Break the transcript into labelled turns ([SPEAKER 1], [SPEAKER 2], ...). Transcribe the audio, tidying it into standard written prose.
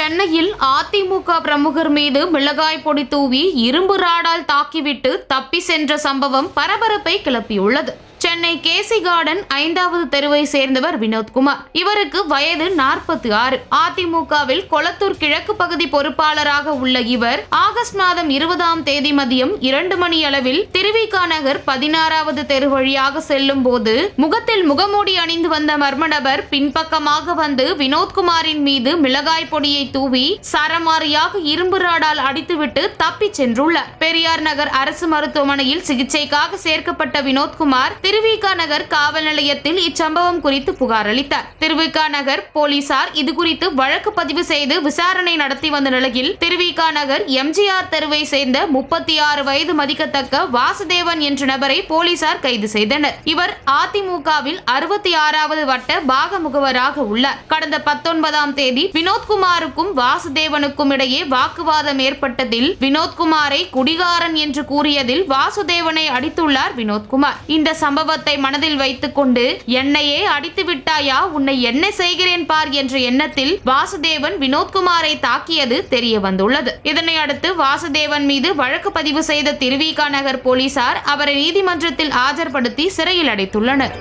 [SPEAKER 1] சென்னையில் அதிமுக பிரமுகர் மீது மிளகாய் பொடி தூவி இரும்பு ராடால் தாக்கிவிட்டு தப்பி சென்ற சம்பவம் பரபரப்பை கிளப்பியுள்ளது. சென்னை கேசி கார்டன் 5வது தெருவை சேர்ந்தவர் வினோத்குமார். இவருக்கு வயது 46. அதிமுகவில் கொளத்தூர் கிழக்கு பகுதி பொறுப்பாளராக உள்ள இவர் ஆகஸ்ட் மாதம் 20ஆம் தேதி மதியம் 2 மணி அளவில் திருவிக நகர் 16வது தெரு வழியாக செல்லும் போது முகத்தில் முகமூடி அணிந்து வந்த மர்ம நபர் பின்பக்கமாக வந்து வினோத்குமாரின் மீது மிளகாய் பொடியை தூவி சரமாரியாக இரும்பு ராடால் அடித்துவிட்டு தப்பி சென்றுள்ளார். பெரியார் நகர் அரசு மருத்துவமனையில் சிகிச்சைக்காக சேர்க்கப்பட்ட வினோத்குமார் திருவிக நகர் காவல் நிலையத்தில் இச்சம்பவம் குறித்து புகார் அளித்தார். திருவிக நகர் போலீசார் இதுகுறித்து வழக்கு பதிவு செய்து விசாரணை நடத்தி வந்த நிலையில் திருவிக நகர் எம்ஜிஆர் தெருவை சேர்ந்த 36 வயது மதிக்கத்தக்க வாசுதேவன் என்ற நபரை போலீசார் கைது செய்தனர். இவர் அதிமுகவில் 66வது வட்ட பாக முகவராக உள்ளார். கடந்த 19ஆம் தேதி வினோத்குமாருக்கும் வாசுதேவனுக்கும் இடையே வாக்குவாதம் ஏற்பட்டதில் வினோத்குமாரை குடிகாரன் என்று கூறியதில் வாசுதேவனை அடித்துள்ளார் வினோத்குமார். இந்த சம்பவத்தை மனதில் வைத்துக் கொண்டு என்னையே அடித்து விட்டாயா, உன்னை என்ன செய்கிறேன் பார் என்ற எண்ணத்தில் வாசுதேவன் வினோத்குமாரை தாக்கியது தெரிய வந்துள்ளது. இதனை அடுத்து வாசுதேவன் மீது வழக்கு பதிவு செய்த திருவிக நகர் போலீசார் அவரை நீதிமன்றத்தில் ஆஜர்படுத்தி சிறையில் அடைத்துள்ளனர்.